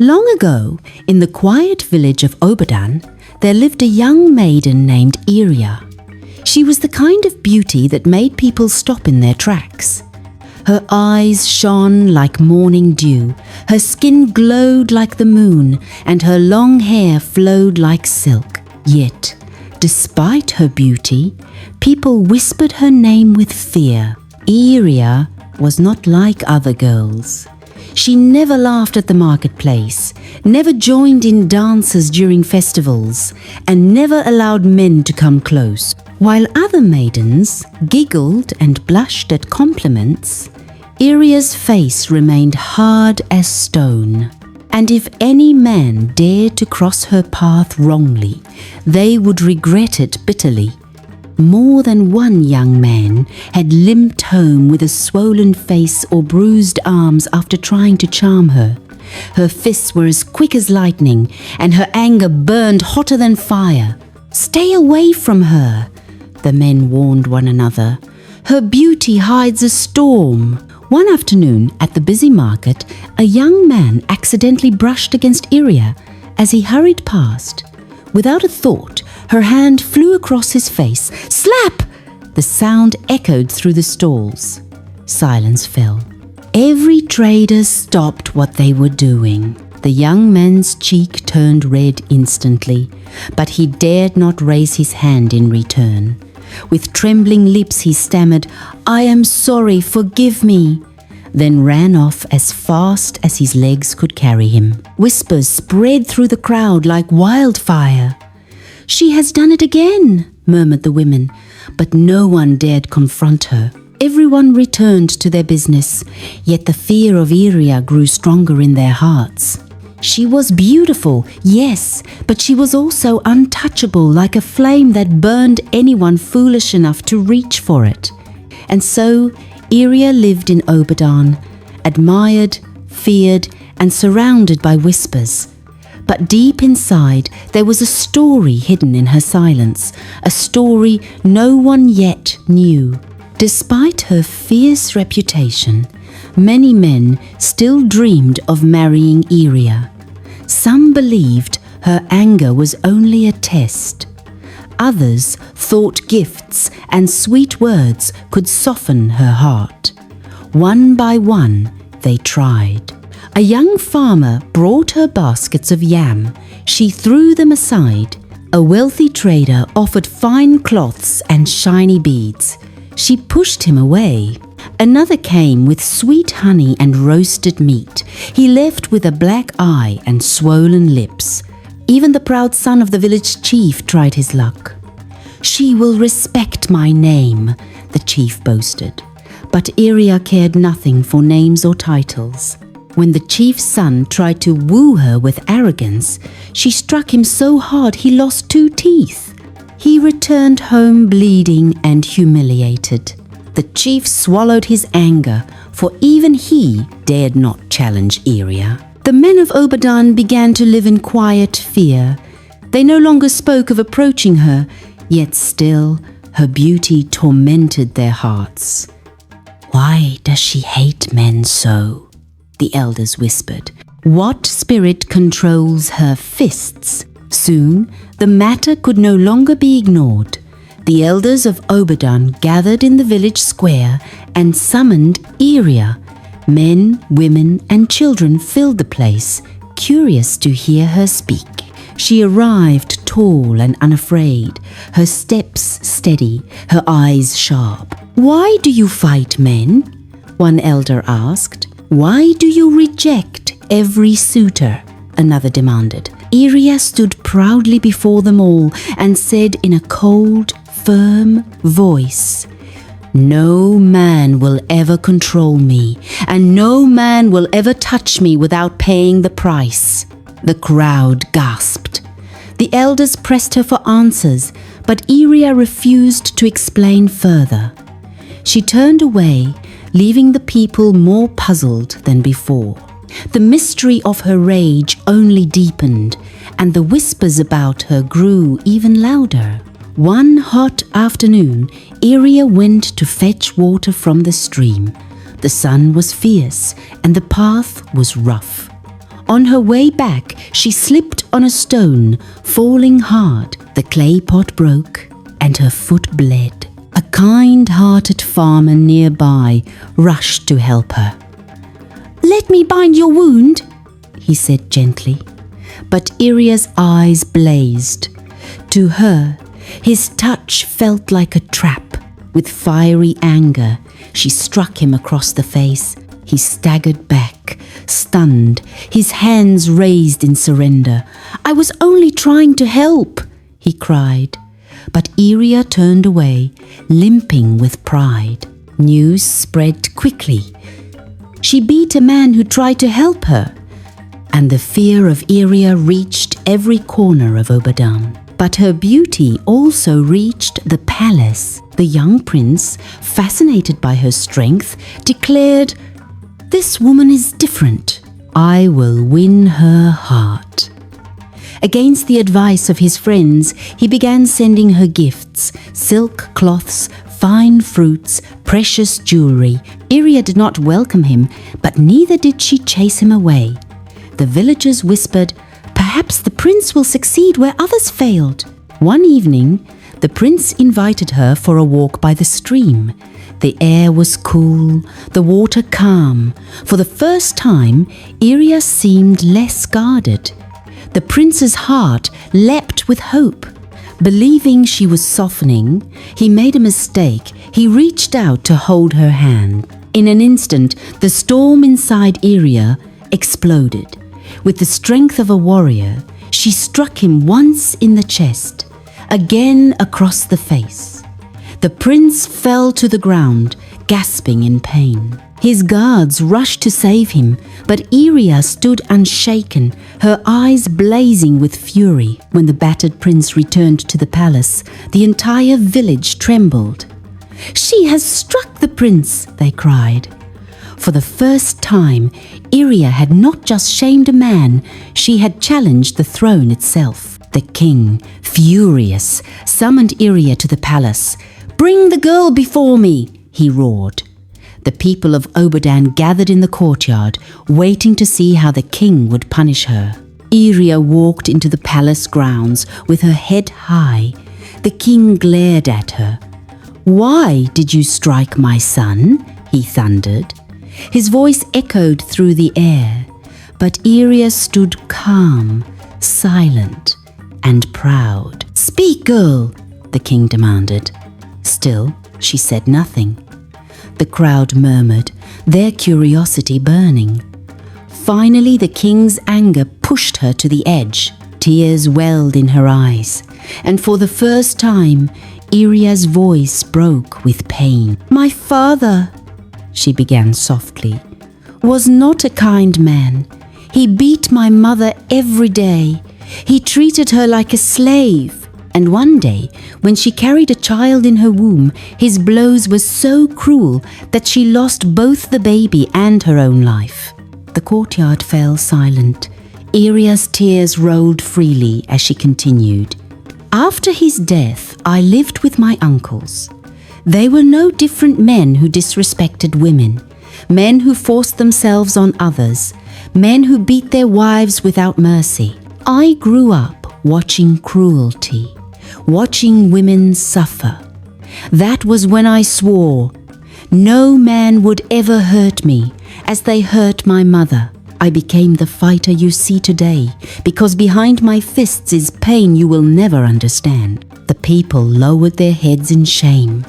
Long ago, in the quiet village of Obadan, there lived a young maiden named Iria. She was the kind of beauty that made people stop in their tracks. Her eyes shone like morning dew, her skin glowed like the moon, and her long hair flowed like silk. Yet, despite her beauty, people whispered her name with fear. Iria was not like other girls. She never laughed at the marketplace, never joined in dances during festivals, and never allowed men to come close. While other maidens giggled and blushed at compliments, Iria's face remained hard as stone. And if any man dared to cross her path wrongly, they would regret it bitterly. More than one young man had limped home with a swollen face or bruised arms after trying to charm her. Her fists were as quick as lightning, and her anger burned hotter than fire. "Stay away from her," the men warned one another. "Her beauty hides a storm." One afternoon at the busy market, a young man accidentally brushed against Iria as he hurried past. Without a thought, her hand flew across his face. Slap! The sound echoed through the stalls. Silence fell. Every trader stopped what they were doing. The young man's cheek turned red instantly, but he dared not raise his hand in return. With trembling lips he stammered, "I am sorry, forgive me," then ran off as fast as his legs could carry him. Whispers spread through the crowd like wildfire. "She has done it again," murmured the women, but no one dared confront her. Everyone returned to their business, yet the fear of Iria grew stronger in their hearts. She was beautiful, yes, but she was also untouchable, like a flame that burned anyone foolish enough to reach for it. And so Iria lived in Obadan, admired, feared, and surrounded by whispers. But deep inside, there was a story hidden in her silence, a story no one yet knew. Despite her fierce reputation, many men still dreamed of marrying Iria. Some believed her anger was only a test. Others thought gifts and sweet words could soften her heart. One by one, they tried. A young farmer brought her baskets of yam. She threw them aside. A wealthy trader offered fine cloths and shiny beads. She pushed him away. Another came with sweet honey and roasted meat. He left with a black eye and swollen lips. Even the proud son of the village chief tried his luck. "She will respect my name," the chief boasted. But Iria cared nothing for names or titles. When the chief's son tried to woo her with arrogance, she struck him so hard he lost 2 teeth. He returned home bleeding and humiliated. The chief swallowed his anger, for even he dared not challenge Iria. The men of Obadan began to live in quiet fear. They no longer spoke of approaching her, yet still her beauty tormented their hearts. "Why does she hate men so?" the elders whispered. "What spirit controls her fists?" Soon, the matter could no longer be ignored. The elders of Obadan gathered in the village square and summoned Iria. Men, women, and children filled the place, curious to hear her speak. She arrived tall and unafraid, her steps steady, her eyes sharp. "Why do you fight men?" one elder asked. "Why do you reject every suitor?" another demanded. Iria stood proudly before them all and said in a cold, firm voice, "No man will ever control me, and no man will ever touch me without paying the price." The crowd gasped. The elders pressed her for answers, but Iria refused to explain further. She turned away, leaving the people more puzzled than before. The mystery of her rage only deepened, and the whispers about her grew even louder. One hot afternoon, Iria went to fetch water from the stream. The sun was fierce, and the path was rough. On her way back, she slipped on a stone, falling hard. The clay pot broke and her foot bled. A kind-hearted farmer nearby rushed to help her. "Let me bind your wound," he said gently. But Iria's eyes blazed. To her, his touch felt like a trap. With fiery anger, she struck him across the face. He staggered back, stunned, his hands raised in surrender. "I was only trying to help," he cried. But Iria turned away, limping with pride. News spread quickly. She beat a man who tried to help her, and the fear of Iria reached every corner of Obadan. But her beauty also reached the palace. The young prince, fascinated by her strength, declared, "This woman is different. I will win her heart." Against the advice of his friends, he began sending her gifts, silk cloths, fine fruits, precious jewelry. Iria did not welcome him, but neither did she chase him away. The villagers whispered, "Perhaps the prince will succeed where others failed." One evening, the prince invited her for a walk by the stream. The air was cool, the water calm. For the first time, Iria seemed less guarded. The prince's heart leapt with hope. Believing she was softening, he made a mistake. He reached out to hold her hand. In an instant, the storm inside Iria exploded. With the strength of a warrior, she struck him once in the chest, again across the face. The prince fell to the ground, gasping in pain. His guards rushed to save him, but Iria stood unshaken, her eyes blazing with fury. When the battered prince returned to the palace, the entire village trembled. "She has struck the prince," they cried. For the first time, Iria had not just shamed a man, she had challenged the throne itself. The king, furious, summoned Iria to the palace. "Bring the girl before me," he roared. The people of Obadan gathered in the courtyard, waiting to see how the king would punish her. Iria walked into the palace grounds with her head high. The king glared at her. "Why did you strike my son?" he thundered. His voice echoed through the air, but Iria stood calm, silent, and proud. "Speak, girl," the king demanded. Still, she said nothing. The crowd murmured, their curiosity burning. Finally, the king's anger pushed her to the edge. Tears welled in her eyes, and for the first time, Iria's voice broke with pain. "My father," she began softly, "was not a kind man. He beat my mother every day. He treated her like a slave. And one day, when she carried a child in her womb, his blows were so cruel that she lost both the baby and her own life." The courtyard fell silent. Iria's tears rolled freely as she continued. "After his death, I lived with my uncles. They were no different men who disrespected women, men who forced themselves on others, men who beat their wives without mercy. I grew up watching cruelty, watching women suffer. That was when I swore, no man would ever hurt me as they hurt my mother. I became the fighter you see today, because behind my fists is pain you will never understand." The people lowered their heads in shame.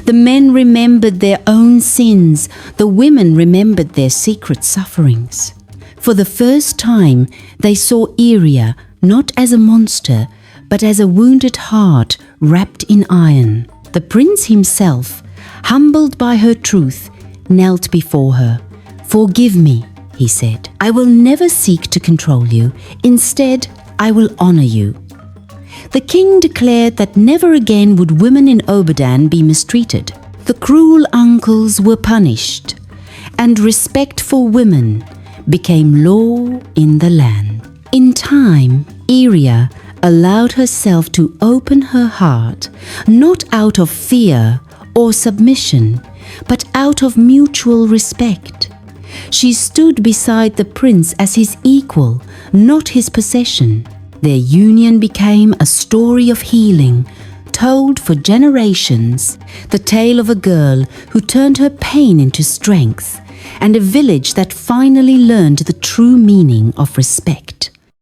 The men remembered their own sins. The women remembered their secret sufferings. For the first time, they saw Iria not as a monster, but as a wounded heart wrapped in iron. The prince himself, humbled by her truth, knelt before her. "Forgive me," he said. "I will never seek to control you. Instead, I will honor you." The king declared that never again would women in Obadan be mistreated. The cruel uncles were punished, and respect for women became law in the land. In time, Iria allowed herself to open her heart, not out of fear or submission, but out of mutual respect. She stood beside the prince as his equal, not his possession. Their union became a story of healing, told for generations, the tale of a girl who turned her pain into strength, and a village that finally learned the true meaning of respect.